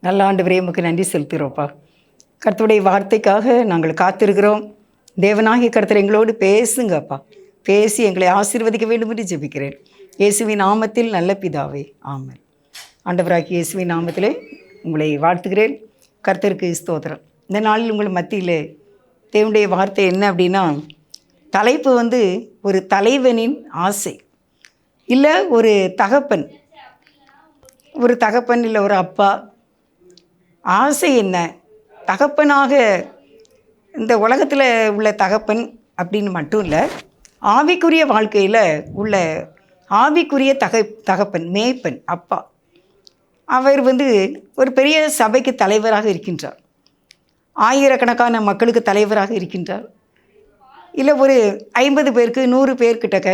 நல்ல ஆண்டவரே உமக்கு நன்றி செலுத்துகிறோப்பா. கர்த்தருடைய வார்த்தைக்காக நாங்கள் காத்திருக்கிறோம். தேவனாகிய கர்த்தர் எங்களோடு பேசுங்கப்பா. பேசி எங்களை ஆசீர்வதிக்க வேண்டும் என்று ஜெபிக்கிறேன். இயேசுவின் நாமத்தில் நல்ல பிதாவே, ஆமென். ஆண்டவராகிய இயேசுவின் நாமத்திலே உங்களை வாழ்த்துகிறேன். கர்த்தருக்கு ஸ்தோத்திரம். இந்த நாளில் உங்கள் மத்தியில் தேவனுடைய வார்த்தை என்ன அப்படின்னா, தலைப்பு ஒரு தலைவனின் ஆசை. இல்லை ஒரு தகப்பன் இல்லை ஒரு அப்பா ஆசை என்ன? தகப்பனாக இந்த உலகத்தில் உள்ள தகப்பன் அப்படின்னு மட்டும் இல்லை, ஆவிக்குரிய வாழ்க்கையில் உள்ள ஆவிக்குரிய தகப்பன் மேய்ப்பன் அப்பா. அவர் ஒரு பெரிய சபைக்கு தலைவராக இருக்கின்றார். ஆயிரக்கணக்கான மக்களுக்கு தலைவராக இருக்கின்றார். இல்லை ஒரு 50 பேருக்கு 100 பேர்கிட்டக்க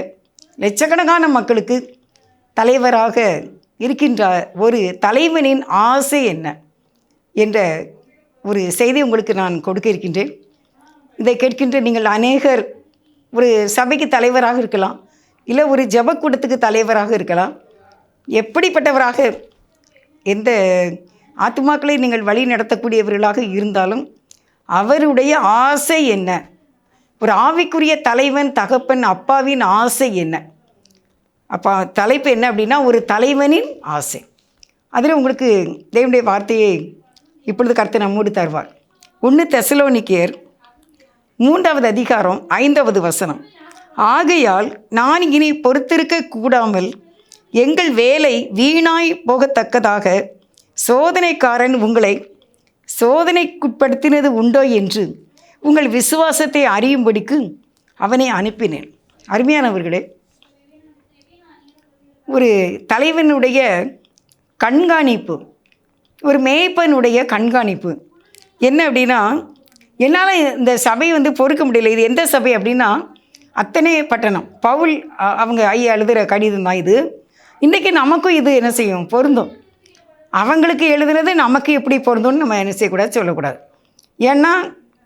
லட்சக்கணக்கான மக்களுக்கு தலைவராக இருக்கின்ற ஒரு தலைவனின் ஆசை என்ன என்ற ஒரு செய்தி உங்களுக்கு நான் கொடுக்க இருக்கின்றேன். இதை கேட்கின்ற நீங்கள் அநேகர் ஒரு சபைக்கு தலைவராக இருக்கலாம், இல்லை ஒரு ஜெபக்கூடத்துக்கு தலைவராக இருக்கலாம். எப்படிப்பட்டவராக எந்த ஆத்துமாக்களை நீங்கள் வழி நடத்தக்கூடியவர்களாக இருந்தாலும் அவருடைய ஆசை என்ன? ஒரு ஆவிக்குரிய தலைவன் தகப்பன் அப்பாவின் ஆசை என்ன? அப்போ தலைப்பு என்ன அப்படின்னா, ஒரு தலைவனின் ஆசை. அதில் உங்களுக்கு தேவனுடைய வார்த்தையை இப்பொழுது கர்த்தர் நம்மோடு தருவார். 1 தெசலோனிக்கேயர் 3வது அதிகாரம் 5வது வசனம். ஆகையால் நான் இனி பொறுத்திருக்க கூடாமல் எங்கள் வேலை வீணாய் போகத்தக்கதாக சோதனைக்காரன் உங்களை சோதனைக்குட்படுத்தினது உண்டோ என்று உங்கள் விசுவாசத்தை அறியும்படிக்கு அவனை அனுப்பினேன். அருமையானவர்களே, ஒரு தலைவனுடைய கண்காணிப்பு, ஒரு மேய்ப்பனுடைய கண்காணிப்பு என்ன அப்படின்னா, என்னால் இந்த சபை பொறுக்க முடியல. இது எந்த சபை அப்படின்னா, அத்தனை பட்டணம் பவுல் அவங்க ஐயா எழுதுகிற கடிதம் தான் இது. இன்றைக்கி நமக்கும் இது என்ன செய்யும், பொருந்தும். அவங்களுக்கு எழுதுனது நமக்கு எப்படி பொருந்தும்னு நம்ம என்ன செய்யக்கூடாது, சொல்லக்கூடாது. ஏன்னா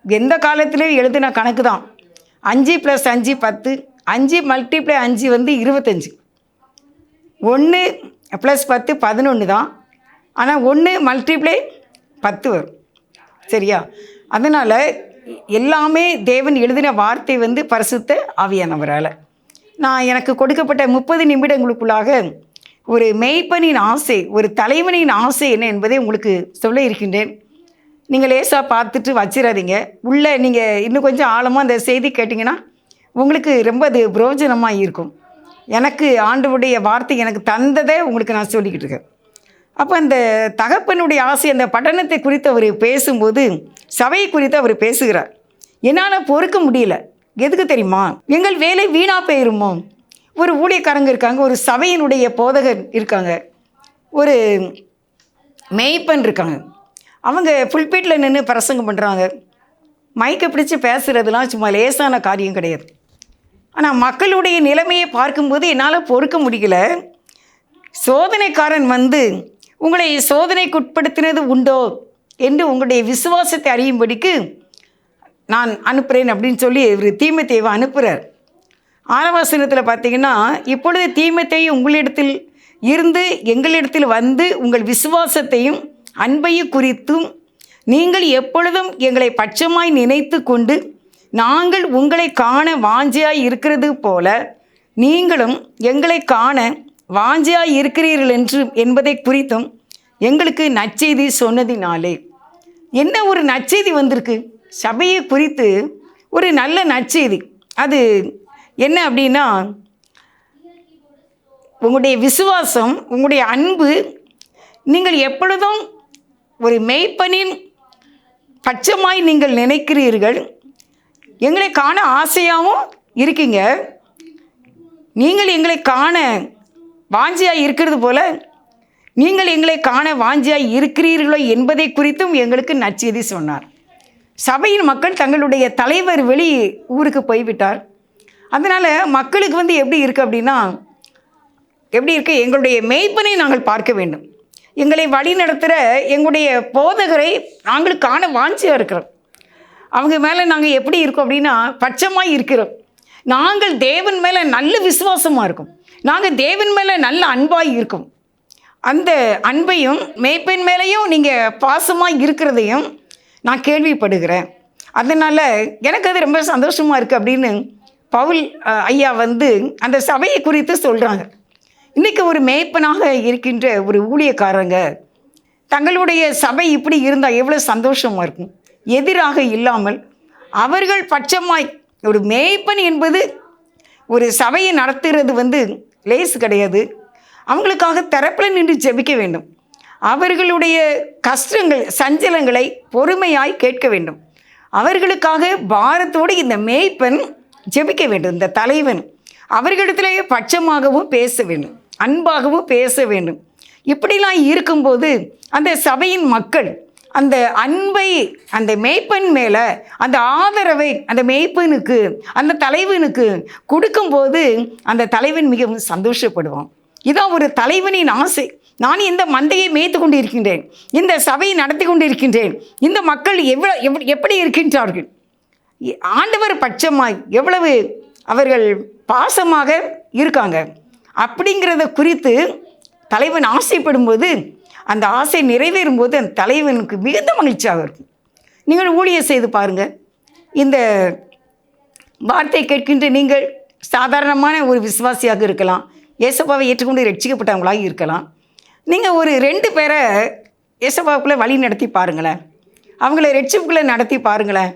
எந்த காலத்திலையும் எழுதின கணக்கு தான். 5 + 5 10, 5 × 5 25, 1 + 10 11 தான். ஆனால் 1 × 10 வரும். சரியா? அதனால் எல்லாமே தேவன் எழுதின வார்த்தை பரிசுத்த ஆவியானவரால். நான் எனக்கு கொடுக்கப்பட்ட 30 நிமிடங்களுக்குள்ளாக ஒரு மேய்ப்பனின் ஆசை, ஒரு தலைவனின் ஆசை என்ன என்பதை உங்களுக்கு சொல்ல இருக்கின்றேன். நீங்கள் லேசாக பார்த்துட்டு வச்சிடாதீங்க. உள்ளே நீங்கள் இன்னும் கொஞ்சம் ஆழமாக அந்த செய்தி கேட்டிங்கன்னா உங்களுக்கு ரொம்ப அது பிரயோஜனமாக இருக்கும். எனக்கு ஆண்டவருடைய வார்த்தை எனக்கு தந்ததை உங்களுக்கு நான் சொல்லிக்கிட்டு இருக்கேன். அப்போ அந்த தகப்பனுடைய ஆசை, அந்த பட்டணத்தை குறித்து அவர் பேசும்போது சபையை குறித்து அவர் பேசுகிறார். என்னால் பொறுக்க முடியல. எதுக்கு தெரியுமா? எங்கள் வேலை வீணாக போயிருமோ. ஒரு ஊழியக்காரங்க இருக்காங்க, ஒரு சபையினுடைய போதகர் இருக்காங்க, ஒரு மேய்ப்பன் இருக்காங்க. அவங்க புல்பீட்டில் நின்று பிரசங்கம் பண்ணுறாங்க. மைக்கை பிடிச்சி பேசுகிறதுலாம் சும்மா லேசான காரியம் கிடையாது. ஆனால் மக்களுடைய நிலைமையை பார்க்கும்போது என்னால் பொறுக்க முடியல. சோதனைக்காரன் உங்களை சோதனைக்குட்படுத்தினது உண்டோ என்று உங்களுடைய விசுவாசத்தை அறியும்படிக்கு நான் அனுப்புகிறேன் அப்படின்னு சொல்லி ஒரு தீமோத்தேயுவை அனுப்புகிறார். 6வது வசனத்தில் பார்த்தீங்கன்னா, இப்பொழுது தீமோத்தேயு உங்களிடத்தில் இருந்து எங்களிடத்தில் உங்கள் விசுவாசத்தையும் அன்பையும் குறித்தும் நீங்கள் எப்பொழுதும் எங்களை பட்சமாய் நினைத்து கொண்டு நாங்கள் உங்களை காண வாஞ்சையாய் இருக்கிறது போல நீங்களும் எங்களை காண வாஞ்சையாய் இருக்கிறீர்கள் என்பதை குறித்தும் எங்களுக்கு நற்செய்தி சொன்னதினாலே. என்ன ஒரு நற்செய்தி வந்திருக்கு சபையை குறித்து, ஒரு நல்ல நற்செய்தி. அது என்ன அப்படின்னா, உங்களுடைய விசுவாசம், உங்களுடைய அன்பு, நீங்கள் எப்பொழுதும் ஒரு மேய்ப்பனின் பட்சமாய் நீங்கள் நினைக்கிறீர்கள். எங்களை காண ஆசையாகவும் இருக்கீங்க. நீங்கள் எங்களை காண வாஞ்சியாய் இருக்கிறது போல நீங்கள் எங்களை காண வாஞ்சியாய் இருக்கிறீர்களோ என்பதை குறித்தும் எங்களுக்கு நற்செய்தி சொன்னார். சபையின் மக்கள் தங்களுடைய தலைவர் வெளி ஊருக்கு போய்விட்டார். அதனால் மக்களுக்கு எப்படி இருக்குது அப்படின்னா, எப்படி இருக்குது, எங்களுடைய மேய்ப்பனை நாங்கள் பார்க்க வேண்டும். எங்களை வழி நடத்துகிற எங்களுடைய போதகரை நாங்கள் காண வாஞ்சியாக இருக்கிறோம். அவங்க மேலே நாங்கள் எப்படி இருக்கோம் அப்படின்னா, பட்சமாக இருக்கிறோம். நாங்கள் தேவன் மேலே நல்ல விசுவாசமாக இருக்கும். நாங்கள் தேவன் மேலே நல்ல அன்பாக இருக்கும். அந்த அன்பையும் மேய்ப்பன் மேலேயும் நீங்கள் பாசமாக இருக்கிறதையும் நான் கேள்விப்படுகிறேன். அதனால் எனக்கு அது ரொம்ப சந்தோஷமாக இருக்குது அப்படின்னு பவுல் ஐயா வந்து அந்த சபையை குறித்து சொல்கிறாங்க. இன்றைக்கி ஒரு மேய்ப்பனாக இருக்கின்ற ஒரு ஊழியக்காரங்க தங்களுடைய சபை இப்படி இருந்தால் எவ்வளோ சந்தோஷமாக இருக்கும். எதிராக இல்லாமல் அவர்கள் பட்சமாய் ஒரு மேய்ப்பன் என்பது ஒரு சபையை நடத்துகிறது வந்து லேசு கிடையாது. அவங்களுக்காக தரப்பில் நின்று ஜெபிக்க வேண்டும். அவர்களுடைய கஷ்டங்கள் சஞ்சலங்களை பொறுமையாய் கேட்க வேண்டும். அவர்களுக்காக பாரத்தோடு இந்த மேய்ப்பன் ஜெபிக்க வேண்டும். இந்த தலைவன் அவர்களிடத்திலேயே பட்சமாகவும் பேச வேண்டும், அன்பாகவும் பேச வேண்டும். இப்படிலாம் இருக்கும்போது அந்த சபையின் மக்கள் அந்த அன்பை அந்த மேய்ப்பன் மேலே அந்த ஆதரவை அந்த மேய்ப்பனுக்கு அந்த தலைவனுக்கு கொடுக்கும்போது அந்த தலைவன் மிகவும் சந்தோஷப்படுவான். இதான் ஒரு தலைவனின் ஆசை. நான் இந்த மந்தையை மேய்த்து கொண்டு இருக்கின்றேன், இந்த சபையை நடத்தி கொண்டு இருக்கின்றேன், இந்த மக்கள் எப்படி இருக்கின்றார்கள், ஆண்டவர் பட்சமாய் எவ்வளவு அவர்கள் பாசமாக இருக்காங்க அப்படிங்கிறத குறித்து தலைவன் ஆசைப்படும்போது அந்த ஆசை நிறைவேறும்போது அந்த தலைவனுக்கு மிகுந்த மகிழ்ச்சியாக இருக்கும். நீங்கள் ஊழியம் செய்து பாருங்கள். இந்த வார்த்தை கேட்கின்ற நீங்கள் சாதாரணமான ஒரு விசுவாசியாக இருக்கலாம், இயேசுப்பாவை ஏற்றுக்கொண்டு ரட்சிக்கப்பட்டவங்களாக இருக்கலாம். நீங்கள் ஒரு 2 பேரை இயேசுப்பாவுக்குள்ளே வழி நடத்தி பாருங்களேன், அவங்கள ரட்சிப்புக்குள்ளே நடத்தி பாருங்களேன்.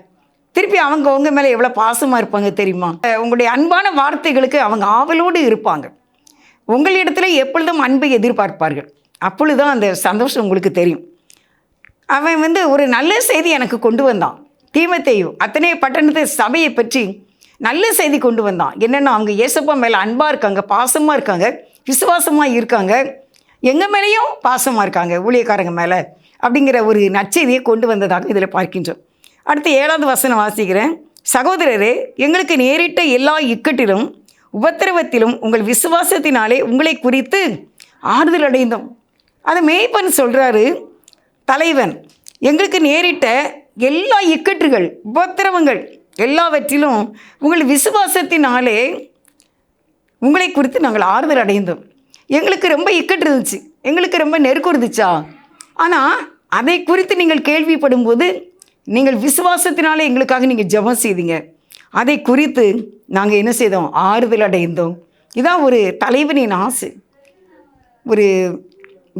திருப்பி அவங்க உங்கள் மேலே எவ்வளோ பாசமாக இருப்பாங்க தெரியுமா? உங்களுடைய அன்பான வார்த்தைகளுக்கு அவங்க ஆவலோடு இருப்பாங்க. உங்களிடத்தில் எப்பொழுதும் அன்பை எதிர்பார்ப்பார்கள். அப்பொழுதுதான் அந்த சந்தோஷம் உங்களுக்கு தெரியும். அவன் வந்து ஒரு நல்ல செய்தி எனக்கு கொண்டு வந்தான். தீமோத்தேயு அத்தனை பட்டணத்து சபையை பற்றி நல்ல செய்தி கொண்டு வந்தான். என்னென்னா அவங்க இயேசுப்பா மேலே அன்பாக இருக்காங்க, பாசமாக இருக்காங்க, விசுவாசமாக இருக்காங்க, எங்கள் மேலேயும் பாசமாக இருக்காங்க ஊழியக்காரங்க மேலே அப்படிங்கிற ஒரு நற்செய்தியை கொண்டு வந்ததாக இதில் பார்க்கின்றோம். அடுத்து 7வது வசனம் வாசிக்கிறேன். சகோதரரே, எங்களுக்கு நேரிட்ட எல்லா இக்கட்டிலும் உபத்திரவத்திலும் உங்கள் விசுவாசத்தினாலே உங்களை குறித்து ஆறுதல் அடைந்தோம். அதை மேய்ப்பன் சொல்கிறாரு. தலைவன் எங்களுக்கு நேரிட்ட எல்லா இக்கட்டுகள் உபத்திரவங்கள் எல்லாவற்றிலும் உங்கள் விசுவாசத்தினாலே உங்களை குறித்து நாங்கள் ஆறுதல் அடைந்தோம். எங்களுக்கு ரொம்ப இக்கட்டு இருந்துச்சு, எங்களுக்கு ரொம்ப நெருக்கம் இருந்துச்சா, ஆனால் அதை குறித்து நீங்கள் கேள்விப்படும்போது நீங்கள் விசுவாசத்தினாலே எங்களுக்காக நீங்கள் ஜெபம் செய்தீங்க. அதை குறித்து நாங்கள் என்ன செய்தோம்? ஆறுதல் அடைந்தோம். இதான் ஒரு தலைவனின் ஆசை. ஒரு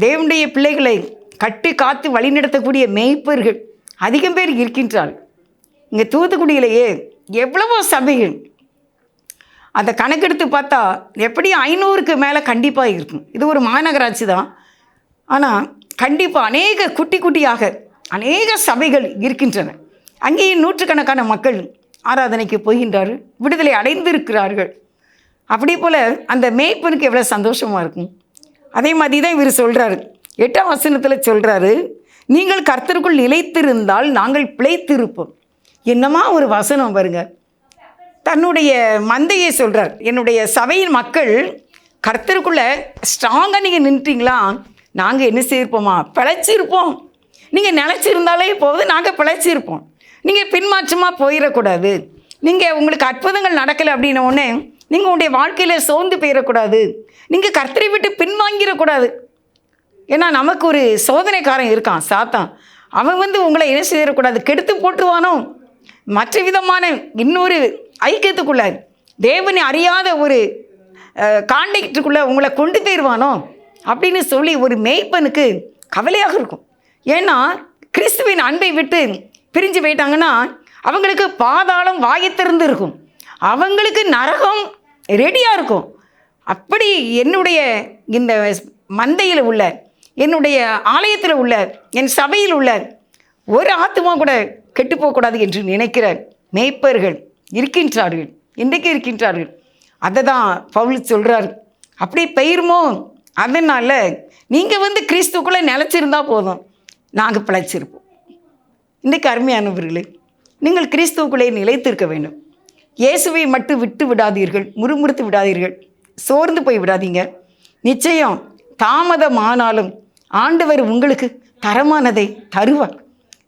தேவனுடைய பிள்ளைகளை கட்டி காத்து வழிநடத்தக்கூடிய மேய்ப்பர்கள் அதிகம் பேர் இருக்கின்றார். இங்கே தூத்துக்குடியிலேயே எவ்வளவோ சபைகள், அதை கணக்கெடுத்து பார்த்தா எப்படி 500க்கு மேலே கண்டிப்பாக இருக்கும். இது ஒரு மாநகராட்சி தான், ஆனால் கண்டிப்பாக அநேக குட்டி குட்டியாக அநேக சபைகள் இருக்கின்றன. அங்கேயும் நூற்றுக்கணக்கான மக்கள் ஆராதனைக்கு போகின்றார்கள், விடுதலை அடைந்திருக்கிறார்கள். அப்படி போல் அந்த மேய்ப்பனுக்கு எவ்வளோ சந்தோஷமாக இருக்கும். அதே மாதிரி தான் இவர் சொல்கிறாரு. 8ஆம் வசனத்தில் சொல்கிறாரு, நீங்கள் கர்த்தருக்குள் நிலைத்திருந்தால் நாங்கள் பிழைத்திருப்போம். என்னமா ஒரு வசனம் பாருங்க. தன்னுடைய மந்தையை சொல்கிறார், என்னுடைய சபையின் மக்கள் கர்த்தருக்குள்ளே ஸ்ட்ராங்காக நீங்கள் நின்றுட்டீங்களா, நாங்கள் என்ன செய்யிருப்போமா? பிழைச்சிருப்போம். நீங்கள் நிலச்சிருந்தாலே போதும், நாங்கள் பிழைச்சிருப்போம். நீங்கள் பின்மாற்றமாக போயிடக்கூடாது. நீங்கள் உங்களுக்கு அற்புதங்கள் நடக்கலை அப்படின்ன உடனே நீங்கள் உங்களுடைய வாழ்க்கையில் சோர்ந்து போயிடக்கூடாது. நீங்கள் கர்த்தரை விட்டு பின்வாங்கிடக்கூடாது. ஏன்னா நமக்கு ஒரு சோதனைக்காரன் இருக்கான், சாத்தான். அவன் வந்து உங்களை என்ன செய்யக்கூடாது, கெடுத்து போட்டுருவானோ, மற்ற விதமான இன்னொரு ஐக்கியத்துக்குள்ள தேவனை அறியாத ஒரு கான்டாக்டுக்குள்ளே உங்களை கொண்டு போயிடுவானோ அப்படின்னு சொல்லி ஒரு மேய்ப்பனுக்கு கவலையாக இருக்கும். ஏன்னா கிறிஸ்துவின் அன்பை விட்டு பிரிஞ்சு போயிட்டாங்கன்னா அவங்களுக்கு பாதாளம் வாயத்திறந்து இருக்கும், அவங்களுக்கு நரகம் ரெடியாக இருக்கும். அப்படி என்னுடைய இந்த மந்தையில் உள்ள, என்னுடைய ஆலயத்தில் உள்ள, என் சபையில் உள்ள ஒரு ஆத்மா கூட கெட்டுப்போகக்கூடாது என்று நினைக்கிற மேய்ப்பர்கள் இருக்கின்றார்கள், இன்றைக்கு இருக்கின்றார்கள். அதை தான் பவுல் சொல்கிறார். அப்படி பெயருமோ, அதனால் நீங்கள் வந்து கிறிஸ்துக்குள்ளே நிலச்சிருந்தா போதும், நாங்கள் பிழைச்சிருப்போம். இன்றைக்கு அருமையானவர்களே, நீங்கள் கிறிஸ்துவுக்குள்ளே நிலைத்திருக்க வேண்டும். இயேசுவை மட்டும் விட்டு விடாதீர்கள், முறுமுறுத்து விடாதீர்கள், சோர்ந்து போய் விடாதீங்க. நிச்சயம் தாமதமானாலும் ஆண்டவர் உங்களுக்கு தரமானதை தருவார்,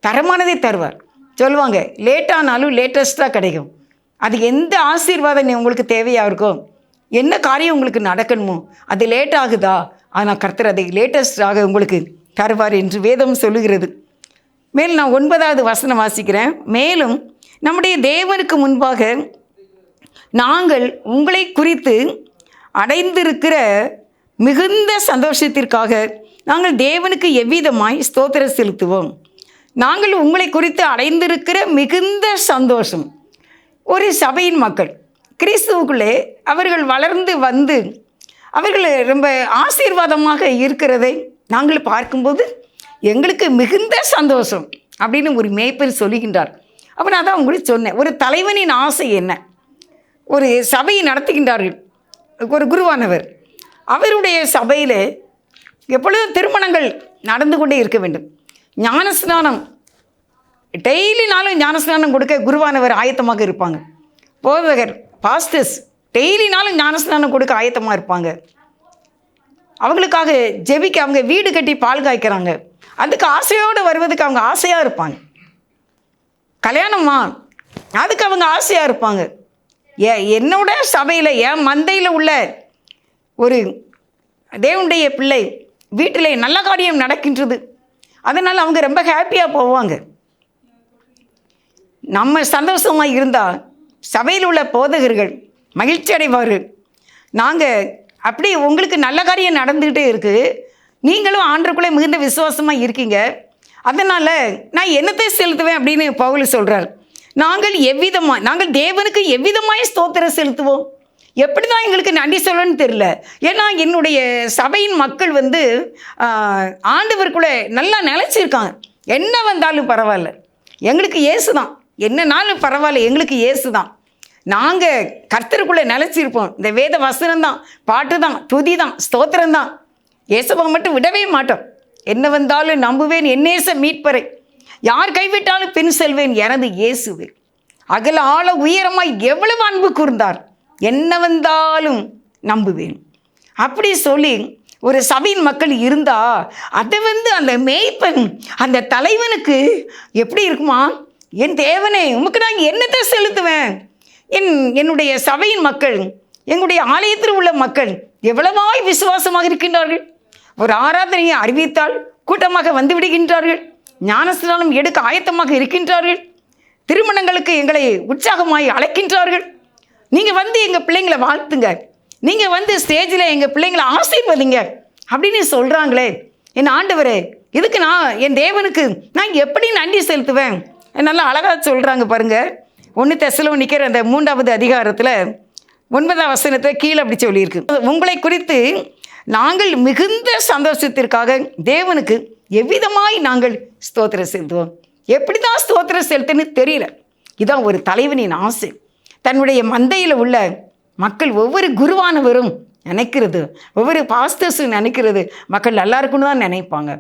தரமானதை தருவார். சொல்லுவாங்க, லேட்டானாலும் லேட்டஸ்ட்டாக கிடைக்கும். அது எந்த ஆசீர்வாதம் உங்களுக்கு தேவையாக இருக்கோ, என்ன காரியம் உங்களுக்கு நடக்கணுமோ, அது லேட் ஆகுதா ஆனால் கர்த்தர் அதை லேட்டஸ்டாக உங்களுக்கு தருவார் என்று வேதம் சொல்லுகிறது. மேலும் நான் 9வது வசனம் வாசிக்கிறேன். மேலும் நம்முடைய தேவனுக்கு முன்பாக நாங்கள் உங்களை குறித்து அடைந்திருக்கிற மிகுந்த சந்தோஷத்திற்காக நாங்கள் தேவனுக்கு எவ்விதமாய் ஸ்தோத்திரம் செலுத்துவோம். நாங்கள் உங்களை குறித்து அடைந்திருக்கிற மிகுந்த சந்தோஷம். ஒரு சபையின் மக்கள் கிறிஸ்துவுக்குள்ளே அவர்கள் வளர்ந்து வந்து அவர்கள் ரொம்ப ஆசீர்வாதமாக இருக்கிறதை நாங்கள் பார்க்கும்போது எங்களுக்கு மிகுந்த சந்தோஷம் அப்படின்னு ஒரு மேய்ப்பர் சொல்லுகின்றார். அப்போ நான் தான் உங்களுக்கு சொன்னேன், ஒரு தலைவனின் ஆசை என்ன? ஒரு சபையை நடத்துகின்றார்கள் ஒரு குருவானவர். அவருடைய சபையில் எப்பொழுதும் திருமணங்கள் நடந்து கொண்டே இருக்க வேண்டும். ஞானஸ்நானம் டெய்லினாலும் ஞானஸ்நானம் கொடுக்க குருவானவர் ஆயத்தமாக இருப்பாங்க. போதகர் பாஸ்டர்ஸ் டெய்லினாலும் ஞானஸ்நானம் கொடுக்க ஆயத்தமாக இருப்பாங்க. அவங்களுக்காக ஜெபிக்க அவங்க வீடு கட்டி பால் காய்க்கிறாங்க. அதுக்கு ஆசையோடு வருவதுக்கு அவங்க ஆசையாக இருப்பாங்க. கல்யாணமா அதுக்கு அவங்க ஆசையாக இருப்பாங்க. என்னோட சபையில் என் மந்தையில் உள்ள ஒரு தேவனுடைய பிள்ளை வீட்டில் நல்ல காரியம் நடக்கின்றது, அதனால் அவங்க ரொம்ப ஹாப்பியாக போவாங்க. நம்ம சந்தோஷமாக இருந்தால் சபையில் உள்ள போதகர்கள் மகிழ்ச்சி அடைவார்கள். நாங்கள் அப்படி உங்களுக்கு நல்ல காரியம் நடந்துக்கிட்டே இருக்குது, நீங்களும் ஆண்டவருக்குள்ளே மிகுந்த விசுவாசமாக இருக்கீங்க, அதனால் நான் என்னத்தை செலுத்துவேன் அப்படின்னு பவுல் சொல்கிறார். நாங்கள் தேவனுக்கு எவ்விதமாய் ஸ்தோத்திரம் செலுத்துவோம். எப்படி தான் எங்களுக்கு நன்றி சொல்லணும்னு தெரியல. ஏன்னா என்னுடைய சபையின் மக்கள் ஆண்டவருக்குள்ளே நல்லா நிலைச்சிருக்காங்க. என்ன வந்தாலும் பரவாயில்ல, எங்களுக்கு இயேசு தான். என்னன்னாலும் பரவாயில்ல, எங்களுக்கு இயேசு தான். நாங்கள் கர்த்தருக்குள்ளே நிலைச்சிருப்போம். இந்த வேத வசனம் தான், பாட்டு தான், துதி தான், ஸ்தோத்திரம் தான். இயேசுவை மட்டும் விடவே மாட்டோம். என்ன வந்தாலும் நம்புவேன் என்னேச மீட்பரை, யார் கைவிட்டாலும் பின் செல்வேன் எனது இயேசுவே. அகல ஆழ உயரமாய் எவ்வளவு அன்பு கூர்ந்தார், என்ன வந்தாலும் நம்புவேன். அப்படி சொல்லி ஒரு சபையின் மக்கள் இருந்தா அதை அந்த மேய்ப்பன் அந்த தலைவனுக்கு எப்படி இருக்குமா? என் தேவனே, உமக்கு நான் என்னத்தை செலுத்துவேன்? என்னுடைய சபையின் மக்கள், எங்களுடைய ஆலயத்தில் உள்ள மக்கள் எவ்வளவாய் விசுவாசமாக இருக்கின்றார்கள். ஒரு ஆராதனையை அறிவித்தால் கூட்டமாக வந்து விடுகின்றார்கள். ஞானஸ்நானம் எடுக்க ஆயத்தமாக இருக்கின்றார்கள். திருமணங்களுக்கு எங்களை உற்சாகமாய் அழைக்கின்றார்கள். நீங்கள் எங்கள் பிள்ளைங்களை வாழ்த்துங்க, நீங்கள் ஸ்டேஜில் எங்கள் பிள்ளைங்களை ஆசீர்வதிங்க அப்படின்னு சொல்கிறாங்களே. என் ஆண்டவரே, இதுக்கு என் தேவனுக்கு நான் எப்படி நன்றி செலுத்துவேன்? நல்லா அழகாக சொல்கிறாங்க பாருங்கள். 1 தெசலோனிக்கர் அந்த 3வது அதிகாரத்தில் 9ஆம் வசனத்தில் கீழே அப்படி சொல்லியிருக்கு, உங்களை குறித்து நாங்கள் மிகுந்த சந்தோஷத்திற்காக தேவனுக்கு எவ்விதமாய் நாங்கள் ஸ்தோத்திரம் செலுத்துவோம். எப்படி தான் ஸ்தோத்திரம் செலுத்துன்னு தெரியல. இதான் ஒரு தலைவனின் ஆசை. தன்னுடைய மந்தையில் உள்ள மக்கள் ஒவ்வொரு குருவானவரும் நினைக்கிறது, ஒவ்வொரு பாஸ்டர்ஸும் நினைக்கிறது மக்கள் நல்லா இருக்குன்னு தான் நினைப்பாங்க.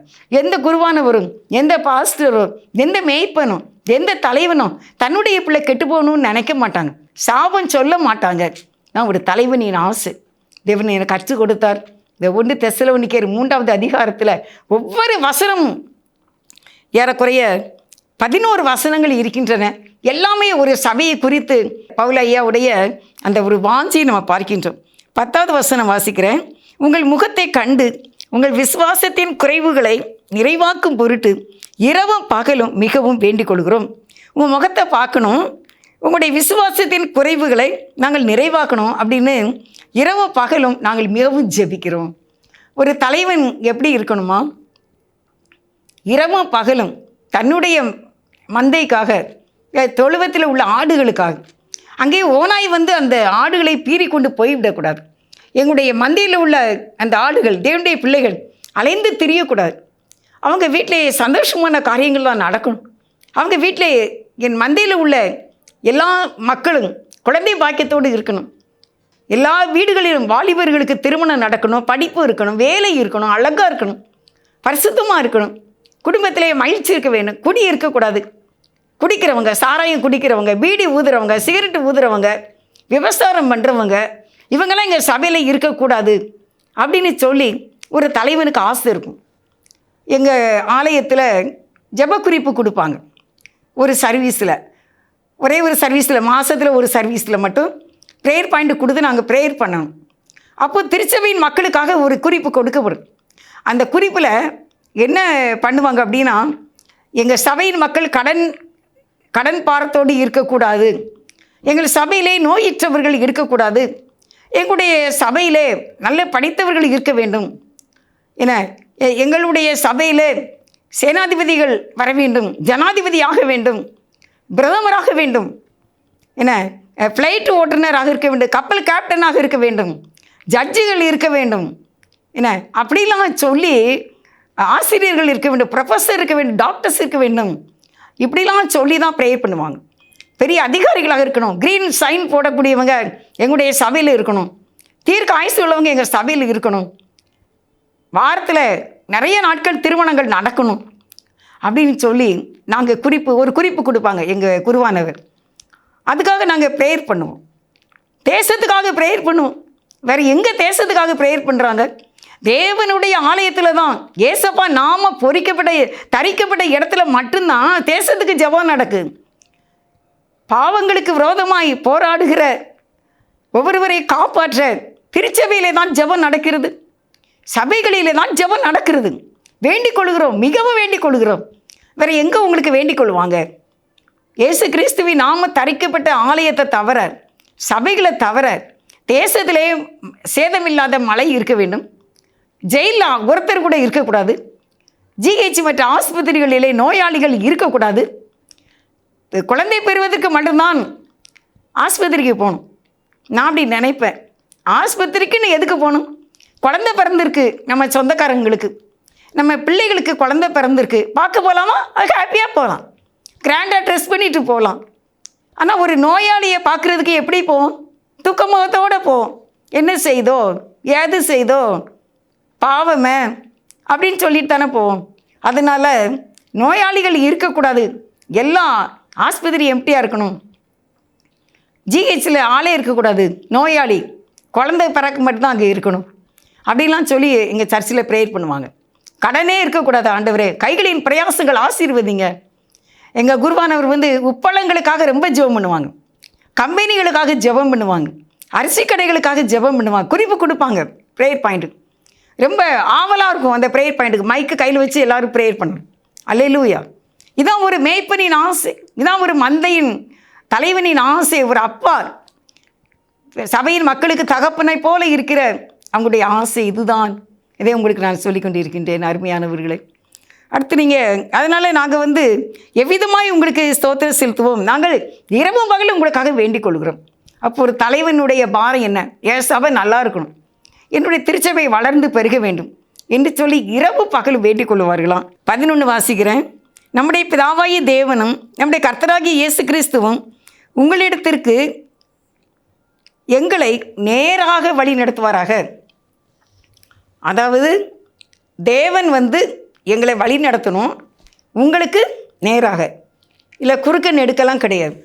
எந்த குருவானவரும், எந்த பாஸ்டரும், எந்த மேய்ப்பனும், எந்த தலைவனும் தன்னுடைய பிள்ளை கெட்டு போகணும்னு நினைக்க மாட்டாங்க, சாபம் சொல்ல மாட்டாங்க. நான் ஒரு தலைவனின் ஆசை தேவன் எனக்கு கற்றுக் கொடுத்தார். இந்த 1 தெசலோனிக்கர் 3வது அதிகாரத்தில் ஒவ்வொரு வசனமும் ஏறக்குறைய 11 வசனங்கள் இருக்கின்றன. எல்லாமே ஒரு சபையை குறித்து பவுல் ஐயாவுடைய அந்த ஒரு வாஞ்சியை நம்ம பார்க்கின்றோம். 10வது வசனம் வாசிக்கிறேன். உங்கள் முகத்தை கண்டு உங்கள் விசுவாசத்தின் குறைவுகளை நிறைவாக்கும் பொருட்டு இரவும் பகலும் மிகவும் வேண்டிக் கொள்கிறோம். உங்கள் முகத்தை பார்க்கணும், உங்களுடைய விசுவாசத்தின் குறைவுகளை நாங்கள் நிறைவாக்கணும் அப்படின்னு இரவும் பகலும் நாங்கள் மிகவும் ஜெபிக்கிறோம். ஒரு தலைவன் எப்படி இருக்கணுமா? இரவும் பகலும் தன்னுடைய மந்தைக்காக, தொழுவத்தில் உள்ள ஆடுகளுக்காக, அங்கே ஓனாய் அந்த ஆடுகளை பீறி கொண்டு போய்விடக்கூடாது. எங்களுடைய மந்தையில் உள்ள அந்த ஆடுகள், தேவனுடைய பிள்ளைகள் அலைந்து திரியக்கூடாது. அவங்க வீட்டில் சந்தோஷமான காரியங்கள்லாம் நடக்கணும். அவங்க வீட்டில் என் மந்தையில் உள்ள எல்லா மக்களும் குழந்தை பாக்கியத்தோடு இருக்கணும். எல்லா வீடுகளிலும் வாலிபர்களுக்கு திருமணம் நடக்கணும், படிப்பு இருக்கணும், வேலை இருக்கணும், அழகாக இருக்கணும், பரிசுத்தமாக இருக்கணும், குடும்பத்திலே மகிழ்ச்சி இருக்க வேணும். குடி இருக்கக்கூடாது. குடிக்கிறவங்க, சாராயம் குடிக்கிறவங்க, பீடி ஊதுறவங்க, சிகரெட்டு ஊதுறவங்க, விபச்சாரம் பண்ணுறவங்க, இவங்கெல்லாம் எங்கள் சபையில் இருக்கக்கூடாது அப்படின்னு சொல்லி ஒரு தலைவனுக்கு ஆசை இருக்கும். எங்கள் ஆலயத்தில் ஜெபக்குறிப்பு கொடுப்பாங்க. ஒரு சர்வீஸில், ஒரே ஒரு சர்வீஸில், மாதத்தில் ஒரு சர்வீஸில் மட்டும் ப்ரேயர் பாயிண்ட் கொடுத்து நாங்கள் ப்ரேயர் பண்ணணும். அப்போ திருச்சபையின் மக்களுக்காக ஒரு குறிப்பு கொடுக்கப்படும். அந்த குறிப்பில் என்ன பண்ணுவாங்க அப்படின்னா, எங்கள் சபையின் மக்கள் கடன் பாரத்தோடு இருக்கக்கூடாது, எங்கள் சபையிலே நோயற்றவர்கள் இருக்கக்கூடாது, எங்களுடைய சபையிலே நல்ல படித்தவர்கள் இருக்க வேண்டும், என எங்களுடைய சபையில் சேனாதிபதிகள் வர வேண்டும், ஜனாதிபதியாக வேண்டும், பிரதமராக வேண்டும், என ஃப்ளைட் ஓட்டுநராக இருக்க வேண்டும், கப்பல் கேப்டனாக இருக்க வேண்டும், ஜட்ஜுகள் இருக்க வேண்டும், என்ன அப்படிலாம் சொல்லி ஆசிரியர்கள் இருக்க வேண்டும், ப்ரொஃபஸர் இருக்க வேண்டும், டாக்டர்ஸ் இருக்க வேண்டும், இப்படிலாம் சொல்லி தான் ப்ரேயர் பண்ணுவாங்க. பெரிய அதிகாரிகளாக இருக்கணும், க்ரீன் சைன் போடக்கூடியவங்க எங்களுடைய சபையில் இருக்கணும், தீர்க்க ஆயுசு உள்ளவங்க எங்கள் சபையில் இருக்கணும், வாரத்தில் நிறைய நாட்கள் திருமணங்கள் நடக்கணும் அப்படின்னு சொல்லி நாங்கள் ஒரு குறிப்பு கொடுப்பாங்க எங்கள் குருவானவர். அதுக்காக நாங்கள் ப்ரேயர் பண்ணுவோம். தேசத்துக்காக ப்ரேயர் பண்ணுவோம். வேறு எங்கே தேசத்துக்காக ப்ரேயர் பண்ணுறாங்க? தேவனுடைய ஆலயத்தில் தான், ஏசப்பா நாம தரிக்கப்பட்ட இடத்துல மட்டும்தான் தேசத்துக்கு ஜெபம் நடக்கு. பாவங்களுக்கு விரோதமாய் போராடுகிற ஒவ்வொருவரை காப்பாற்ற திருச்சபையிலே தான் ஜெபம் நடக்கிறது, சபைகளிலே தான் ஜெபம் நடக்கிறது. வேண்டிக் கொள்கிறோம், மிகவும் வேண்டிக் கொள்கிறோம். வேறு எங்கே உங்களுக்கு வேண்டிக் கொள்வாங்க? இயேசு கிறிஸ்துவின் நாம தரிக்கப்பட்ட ஆலயத்தை தவிர, சபைகளை தவிர தேசத்திலே சேதமில்லாத மழை இருக்க வேண்டும், ஜெயிலில் ஒருத்தர் கூட இருக்கக்கூடாது, ஜிஹெச் மற்ற ஆஸ்பத்திரிகளிலே நோயாளிகள் இருக்கக்கூடாது. குழந்தை பெறுவதற்கு மட்டும்தான் ஆஸ்பத்திரிக்கு போகணும். நான் அப்படி நினைப்பேன். ஆஸ்பத்திரிக்குன்னு எதுக்கு போகணும்? குழந்தை பிறந்திருக்கு, நம்ம சொந்தக்காரங்களுக்கு, நம்ம பிள்ளைகளுக்கு குழந்தை பிறந்திருக்கு, பார்க்க போகலாமா? அது ஹாப்பியாக போகலாம், கிராண்டாக ட்ரெஸ் பண்ணிட்டு போகலாம். ஆனால் ஒரு நோயாளியை பார்க்குறதுக்கு எப்படி போவோம்? துக்கமுகத்தோடு போவோம். என்ன செய்தோ, ஏது செய்தோ, பாவமே அப்படின்னு சொல்லிட்டு தானே போவோம். அதனால் நோயாளிகள் இருக்கக்கூடாது, எல்லா ஆஸ்பத்திரி எம்டியாக இருக்கணும், ஜிஹெச்சில் ஆளே இருக்கக்கூடாது, நோயாளி குழந்தை பிறக்க மட்டும்தான் அங்கே இருக்கணும் அப்படின்லாம் சொல்லி எங்கள் சர்ச்சில் ப்ரேயர் பண்ணுவாங்க. கடனே இருக்கக்கூடாது ஆண்டவரே, கைகளின் பிரயாசங்கள் ஆசீர்வதிங்க. எங்கள் குருவானவர் உப்பளங்களுக்காக ரொம்ப ஜெபம் பண்ணுவாங்க, கம்பெனிகளுக்காக ஜெபம் பண்ணுவாங்க, அரிசி கடைகளுக்காக ஜெபம் பண்ணுவாங்க, குறிப்பு கொடுப்பாங்க ப்ரேயர் பாயிண்ட்டு. ரொம்ப ஆவலாக இருக்கும் அந்த ப்ரேயர் பாயிண்ட்டுக்கு. மைக்கு கையில் வச்சு எல்லோரும் ப்ரேயர் பண்ணணும். அல்லேலூயா. இதான் ஒரு மேய்ப்பனின் ஆசை, இதான் ஒரு மந்தையின் தலைவனின் ஆசை. ஒரு அப்பா சபையின் மக்களுக்கு தகப்பனை போல இருக்கிற அவங்களுடைய ஆசை இதுதான். இதை உங்களுக்கு நான் சொல்லி கொண்டு இருக்கின்றேன் அருமையானவர்களை. அடுத்து நீங்கள் அதனால் நாங்கள் எவ்விதமாய் உங்களுக்கு ஸ்தோத்திரம் செலுத்துவோம். நாங்கள் இரவும் பகலும் உங்களுக்காக வேண்டிக் கொள்கிறோம். அப்போ ஒரு தலைவனுடைய பாரம் என்ன? என் சபை நல்லா இருக்கணும், என்னுடைய திருச்சபை வளர்ந்து பெருக வேண்டும் என்று சொல்லி இரவு பகல் வேண்டிக் கொள்வார்களாம். 11 வாசிக்கிறேன். நம்முடைய பிதாவாகிய தேவனும் நம்முடைய கர்த்தராகிய இயேசு கிறிஸ்துவும் உங்களிடத்திற்கு எங்களை நேராக வழி நடத்துவாராக. அதாவது தேவன் எங்களை வழி நடத்தணும், உங்களுக்கு நேராக, இல்லை குறுக்க நெடுக்கலாம் கிடையாது.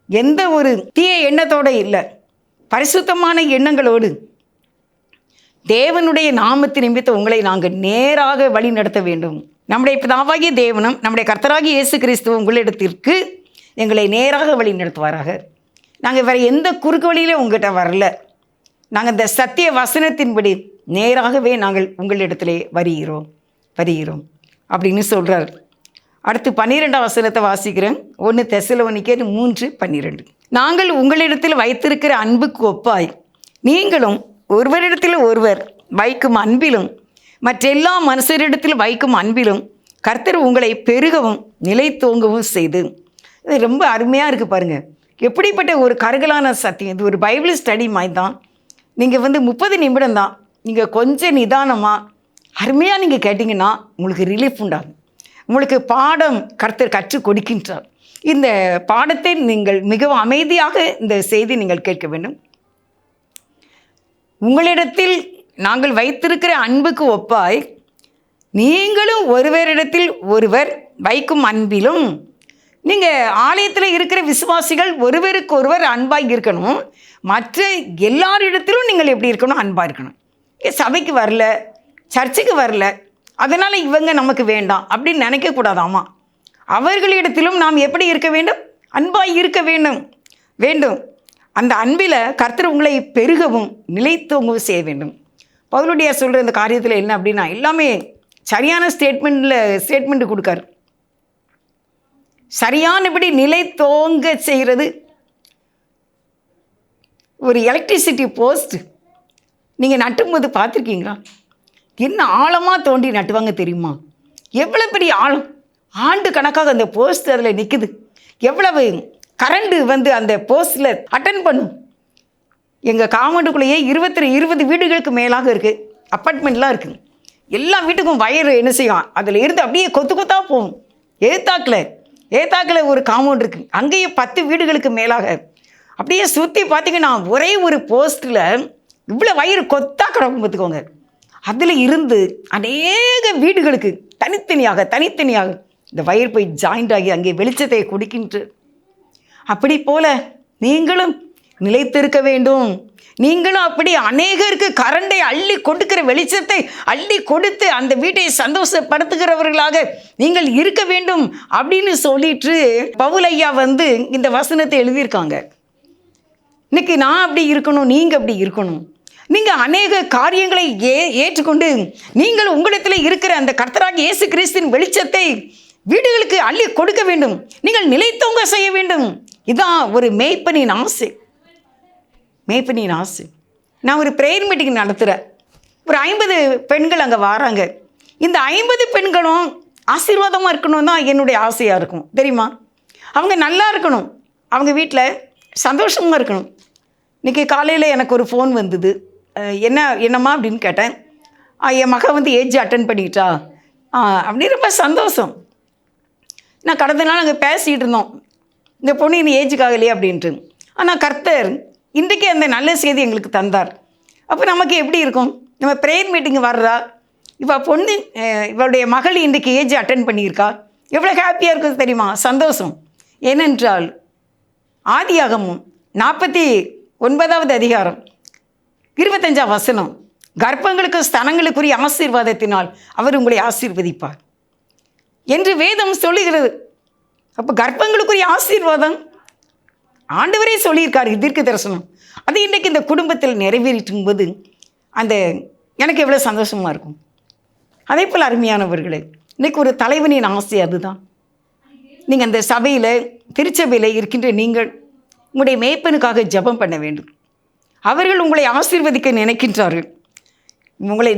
எந்த ஒரு தீய எண்ணத்தோடு இல்லை, பரிசுத்தமான எண்ணங்களோடு தேவனுடைய நாமத்தின் நிமித்தம் உங்களை நாங்கள் நேராக வழி நடத்த வேண்டும். நம்முடைய பிதாவாகிய தேவனும் நம்முடைய கர்த்தராகிய இயேசு கிறிஸ்துவும் உங்களிடத்திற்கு எங்களை நேராக வழி நடத்துவாராக. நாங்கள் வேறு எந்த குறுக்கு வழியிலும் உங்கள்கிட்ட வரல, நாங்கள் இந்த சத்திய வசனத்தின்படி நேராகவே நாங்கள் உங்களிடத்திலே வருகிறோம் அப்படின்னு சொல்கிறார். அடுத்து 12ஆம் வசனத்தை வாசிக்கிறேன். 1 தெசலோனிக்கேயர் 3:12. நாங்கள் உங்களிடத்தில் வைத்திருக்கிற அன்புக்கு ஒப்பாய் நீங்களும் ஒருவரிடத்தில் ஒருவர் வைக்கும் அன்பிலும் மற்றெல்லா மனுஷரிடத்தில் வைக்கும் அன்பிலும் கர்த்தர் உங்களை பெருகவும் நிலைத்தோங்கவும் செய்து. இது ரொம்ப அருமையாக இருக்குது பாருங்கள். எப்படிப்பட்ட ஒரு கருகலான சத்தியம் இது. ஒரு பைபிள் ஸ்டடி மாதிரி தான். நீங்கள் 30 நிமிடம் தான், நீங்கள் கொஞ்சம் நிதானமாக அருமையாக நீங்கள் கேட்டிங்கன்னா உங்களுக்கு ரிலீஃப் உண்டாகும். உங்களுக்கு பாடம் கர்த்தர் கற்றுக் கொடுக்கின்றார். இந்த பாடத்தை நீங்கள் மிகவும் அமைதியாக இந்த செய்தி நீங்கள் கேட்க வேண்டும். உங்களிடத்தில் நாங்கள் வைத்திருக்கிற அன்புக்கு ஒப்பாய் நீங்களும் ஒருவரிடத்தில் ஒருவர் வைக்கும் அன்பிலும். நீங்கள் ஆலயத்தில் இருக்கிற விசுவாசிகள் ஒருவருக்கு ஒருவர் அன்பாக இருக்கணும். மற்ற எல்லாரிடத்திலும் நீங்கள் எப்படி இருக்கணும்? அன்பாக இருக்கணும். சபைக்கு வரல, சர்ச்சுக்கு வரல, அதனால் இவங்க நமக்கு வேண்டாம் அப்படின்னு நினைக்கக்கூடாதாமா. அவர்களிடத்திலும் நாம் எப்படி இருக்க வேண்டும்? அன்பாக இருக்க வேண்டும். அந்த அன்பில் கர்த்தர் உங்களை பெருகவும் நிலைத்தோங்கவும் செய்ய வேண்டும். பவுலுடைய சொல்கிற இந்த காரியத்தில் என்ன அப்படின்னா, எல்லாமே சரியான ஸ்டேட்மெண்ட் கொடுக்காரு. சரியானபடி நிலைத்தோங்க செய்கிறது. ஒரு எலக்ட்ரிசிட்டி போஸ்ட் நீங்கள் நட்டும்போது பார்த்துருக்கீங்களா? என்ன ஆழமாக தோண்டி நட்டுவாங்க தெரியுமா? எவ்வளோ பெரிய ஆழம், ஆண்டு கணக்காக அந்த போஸ்ட் அதில் நிற்குது. எவ்வளவு கரண்டு அந்த போஸ்டில் அட்டன் பண்ணும். எங்கள் காம்பவுண்டுக்குள்ளேயே 20 வீடுகளுக்கு மேலாக இருக்குது, அப்பார்ட்மெண்ட்லாம் இருக்குது. எல்லா வீட்டுக்கும் வயர் என்ன செய்யும், அதில் இருந்து அப்படியே கொத்தாக போகும். ஏத்தாக்கில் ஒரு காம்பவுண்ட் இருக்குது, அங்கேயும் 10 வீடுகளுக்கு மேலாக அப்படியே சுற்றி பார்த்தீங்கன்னா ஒரே ஒரு போஸ்ட்டில் இவ்வளோ வயிறு கொத்தாக கிடக்கும் பார்த்துக்கோங்க. அதில் இருந்து அநேக வீடுகளுக்கு தனித்தனியாக இந்த வயிறு போய் ஜாயிண்ட் ஆகி அங்கே வெளிச்சத்தை கொடுக்கின்ற. அப்படி போல நீங்களும் நிலைத்திருக்க வேண்டும். நீங்களும் அப்படி அநேகருக்கு கரண்டை அள்ளி கொடுக்கிற, வெளிச்சத்தை அள்ளி கொடுத்து அந்த வீட்டை சந்தோஷப்படுத்துகிறவர்களாக நீங்கள் இருக்க வேண்டும் அப்படின்னு சொல்லிட்டு பவுல் ஐயா இந்த வசனத்தை எழுதியிருக்காங்க. இன்னைக்கு நான் அப்படி இருக்கணும், நீங்கள் அப்படி இருக்கணும். நீங்கள் அநேக காரியங்களை ஏற்றுக்கொண்டு நீங்கள் உங்களிடத்தில் இருக்கிற அந்த கர்த்தராகிய இயேசு கிறிஸ்துவின் வெளிச்சத்தை வீடுகளுக்கு அள்ளி கொடுக்க வேண்டும். நீங்கள் நிலைத்தோங்க செய்ய வேண்டும். இதுதான் ஒரு மேய்ப்பனின் ஆசை. நான் ஒரு ப்ரேயர் மீட்டிங் நடத்துகிறேன். ஒரு 50 பெண்கள் அங்கே வராங்க. இந்த 50 பெண்களும் ஆசீர்வாதமாக இருக்கணும் தான் என்னுடைய ஆசையாக இருக்கும், தெரியுமா? அவங்க நல்லா இருக்கணும், அவங்க வீட்டில் சந்தோஷமாக இருக்கணும். இன்றைக்கி காலையில் எனக்கு ஒரு ஃபோன் வந்தது. என்னம்மா அப்படின்னு கேட்டேன். என் மக ஏஜ் அட்டன் பண்ணிக்கிட்டா அப்படின்னு ரொம்ப சந்தோஷம். நான் கடந்த நாள் அங்கே பேசிகிட்டு இருந்தோம், இந்த பொண்ணு இன்னும் ஏஜுக்காகலையே அப்படின்ட்டு. ஆனால் கர்த்தர் இன்றைக்கே அந்த நல்ல செய்தி எங்களுக்கு தந்தார். அப்போ நமக்கு எப்படி இருக்கும்? நம்ம ப்ரேயர் மீட்டிங் வர்றா, இப்போ பொண்ணு இவளுடைய மகள் இன்றைக்கு ஏஜ் அட்டன் பண்ணியிருக்கா, எவ்வளோ ஹாப்பியாக இருக்கும் தெரியுமா? சந்தோஷம். ஏனென்றால் ஆதியாகமம் 49வது அதிகாரம் 25ஆம் வசனம், கர்ப்பங்களுக்கு ஸ்தனங்களுக்குரிய ஆசீர்வாதத்தினால் அவர் உங்களை ஆசீர்வதிப்பார் என்று வேதம் சொல்லுகிறது. அப்போ கர்ப்பங்களுக்குரிய ஆசீர்வாதம் ஆண்டவரே சொல்லியிருக்காரு, தீர்க்க தரிசனம். அது இன்றைக்கு இந்த குடும்பத்தில் நிறைவேறிட்டும் போது எனக்கு எவ்வளோ சந்தோஷமாக இருக்கும். அதே போல் அருமையானவர்களே, இன்றைக்கி ஒரு தலைவனின் ஆசை அதுதான். நீங்கள் அந்த சபையில், திருச்சபையில் இருக்கின்ற நீங்கள் உங்களுடைய மேய்ப்பனுக்காக ஜெபம் பண்ண வேண்டும். அவர்கள் உங்களை ஆசீர்வதிக்க நினைக்கின்றார்கள்.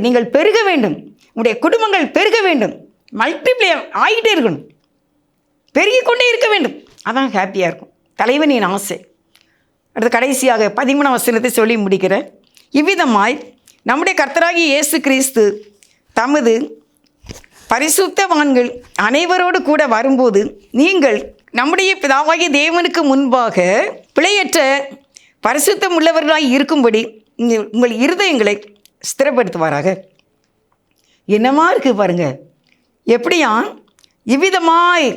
நீங்கள் பெருக வேண்டும், உங்களுடைய குடும்பங்கள் பெருக வேண்டும், மல்டிப்ளை ஆகிட்டே இருக்கணும், பெருகிக்கொண்டே இருக்க வேண்டும். அதான் ஹாப்பியாக இருக்கும் தலைவனின் ஆசை. அடுத்து கடைசியாக 13ஆம் வசனத்தை சொல்லி முடிக்கிறேன். இவ்விதமாய் நம்முடைய கர்த்தராகிய இயேசு கிறிஸ்து தமது பரிசுத்தவான்கள் அனைவரோடு கூட வரும்போது நீங்கள் நம்முடைய பிதாவாகிய தேவனுக்கு முன்பாக பிழையற்ற பரிசுத்தம் உள்ளவர்களாய் இருக்கும்படி உங்கள் இருதயங்களை ஸ்திரப்படுத்துவாராக. என்னமா இருக்குது பாருங்கள். எப்படியா இவ்விதமாய்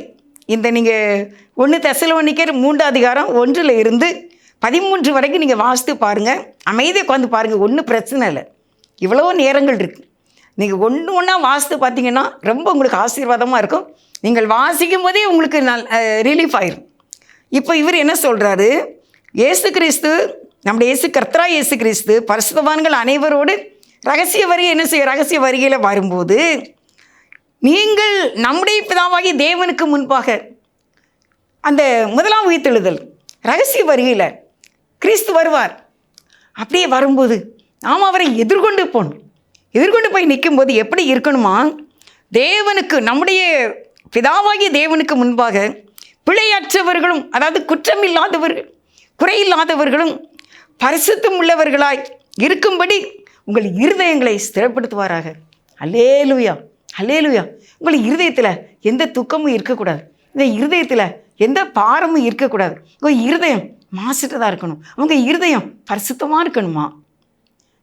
நீங்கள் 1 தெசலோனிக்கர் 3ஆம் அதிகாரம் 1 இருந்து 13 வரைக்கும் நீங்கள் வாசித்து பாருங்கள். அமைதியாக உட்காந்து பாருங்கள், ஒன்றும் பிரச்சனை இல்லை. இவ்வளோ நேரங்கள் இருக்குது. நீங்கள் ஒன்றா வாசித்து பார்த்தீங்கன்னா ரொம்ப உங்களுக்கு ஆசீர்வாதமாக இருக்கும். நீங்கள் வாசிக்கும் போதே உங்களுக்கு ரிலீஃப் ஆயிரும். இப்போ இவர் என்ன சொல்கிறாரு? இயேசு கிறிஸ்து, நம்முடைய கர்த்தரா இயேசு கிறிஸ்து பரிசுத்தவான்கள் அனைவரோடு ரகசிய வருகையில் வரும்போது நீங்கள் நம்முடைய பிதாவாகிய தேவனுக்கு முன்பாக அந்த முதலாம் உயிர்த்தெழுதல் ரகசிய வருகையில் கிறிஸ்து வருவார். அப்படியே வரும்போது நாம் அவரை எதிர்கொண்டு போய் நிற்கும்போது எப்படி இருக்கணுமா? தேவனுக்கு, நம்முடைய பிதாவாகிய தேவனுக்கு முன்பாக பிழையற்றவர்களும், அதாவது குற்றம் இல்லாதவர்கள், குறையில்லாதவர்களும் பரிசுத்தம் உள்ளவர்களாய் இருக்கும்படி உங்கள் இருதயங்களை ஸ்திரப்படுத்துவாராக. அல்லேலூயா, அல்லேலூயா. உங்கள் இருதயத்தில் எந்த துக்கமும் இருக்கக்கூடாது, இந்த இருதயத்தில் எந்த பாரமும் இருக்கக்கூடாது. உங்கள் இருதயம் மாசிட்டதாக இருக்கணும், உங்கள் இருதயம் பரிசுத்தமாக இருக்கணுமா?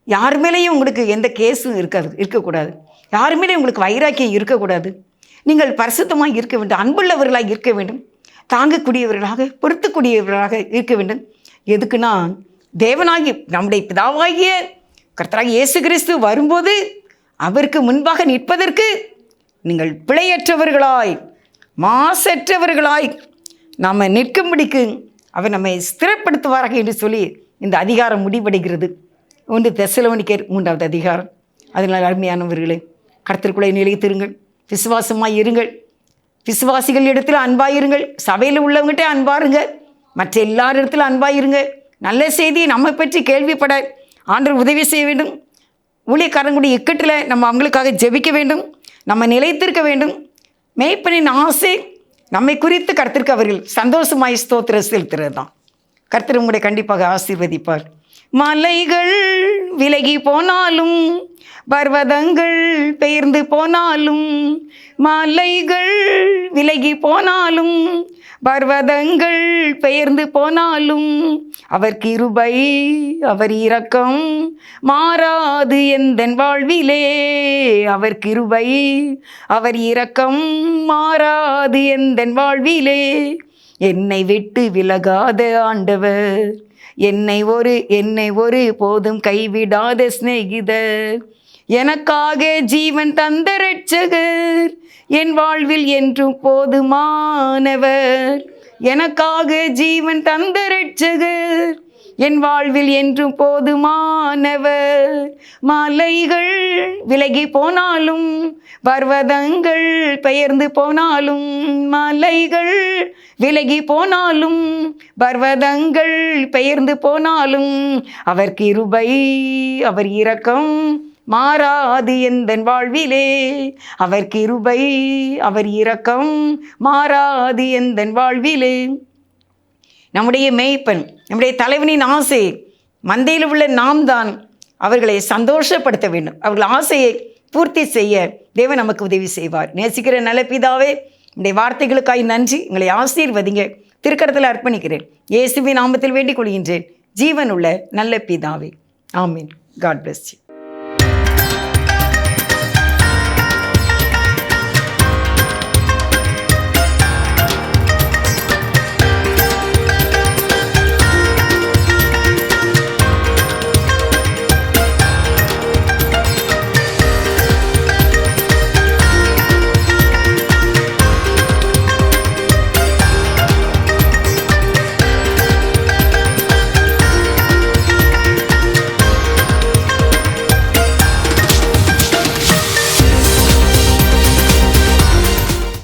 யார் மேலேயும் உங்களுக்கு எந்த கேஸும் இருக்கக்கூடாது, யார் மேலேயும் உங்களுக்கு வைராக்கியம் இருக்கக்கூடாது. நீங்கள் பரிசுத்தமாக இருக்க வேண்டும், அன்புள்ளவர்களாக இருக்க வேண்டும், தாங்கக்கூடியவர்களாக, பொறுத்துக்கூடியவர்களாக இருக்க வேண்டும். எதுக்குன்னா, தேவனாகி நம்முடைய பிதாவாகிய கர்த்தராகிய இயேசு கிறிஸ்து வரும்போது அவருக்கு முன்பாக நிற்பதற்கு நீங்கள் பிழையற்றவர்களாய், மாசற்றவர்களாய் நாம் நிற்கும்படிக்கு அவர் நம்மை ஸ்திரப்படுத்துவாராக என்று சொல்லி இந்த அதிகாரம் முடிவடைகிறது. 1 தெசலோனிக்கேயர் 3வது அதிகாரம். அதனால் அருமையானவர்களே, கர்த்தருக்குள்ளே நிலைத்திருங்கள், விசுவாசமாய் இருங்கள், விசுவாசிகள் இடத்துல அன்பாயிருங்கள், சபையில் உள்ளவங்ககிட்ட அன்பாருங்க, மற்ற எல்லாரிடத்துல அன்பாயிருங்க. நல்ல செய்தியை நம்ம பற்றி கேள்விப்பட ஆண்டவர் உதவி செய்ய வேண்டும். ஊழியக்காரங்களுடைய இக்கட்டில் நம்ம அவங்களுக்காக ஜெபிக்க வேண்டும், நம்ம நிலைத்திருக்க வேண்டும். மேய்ப்பனின் ஆசை நம்மை குறித்து கர்த்தருக்கு அவர்கள் சந்தோஷமாய் ஸ்தோத்திரம் செலுத்துறது தான். கர்த்தர் உங்களை கண்டிப்பாக ஆசீர்வதிப்பார். மலைகள் விலகி போனாலும், பர்வதங்கள் பெயர்ந்து போனாலும், மலைகள் விலகி போனாலும், பர்வதங்கள் பெயர்ந்து போனாலும், அவர் கிருபை அவர் இரக்கம் மாறாது எந்தன் வாழ்விலே. அவர் கிருபை அவர் இரக்கம் மாறாது எந்தன் வாழ்விலே. என்னை விட்டு விலகாத ஆண்டவர், என்னை ஒரு போதும் கைவிடாத சிநேகிதர், எனக்காக ஜீவன் தந்த இரட்சகர், என் வாழ்வில் என்றும் போதுமானவர். எனக்காக ஜீவன் தந்த இரட்சகர், என் வாழ்வில் என்றும் போதுமானவர். மலைகள் விலகி போனாலும், பர்வதங்கள் பெயர்ந்து போனாலும், மலைகள் விலகி போனாலும், பர்வதங்கள் பெயர்ந்து போனாலும், அவர் கிருபை அவர் இரக்கம் மாறாது எந்தன் வாழ்விலே. அவர் கிருபை அவர் இரக்கம் மாறாது எந்தன் வாழ்விலே. நம்முடைய மேய்ப்பன், நம்முடைய தலைவனின் ஆசை, மந்தையில் உள்ள நாம் தான் அவர்களை சந்தோஷப்படுத்த வேண்டும். அவர்கள் ஆசையை பூர்த்தி செய்ய தேவன் நமக்கு உதவி செய்வார். நேசிக்கிற நல்ல பிதாவே, உடைய வார்த்தைகளுக்காய் நன்றி. உங்களை ஆசீர்வதிங்க. திருக்கரத்தில் அர்ப்பணிக்கிறேன். இயேசுவின் நாமத்தில் வேண்டிக் கொள்கின்றேன், ஜீவனுள்ள நல்ல பிதாவே. ஆமீன். God bless you.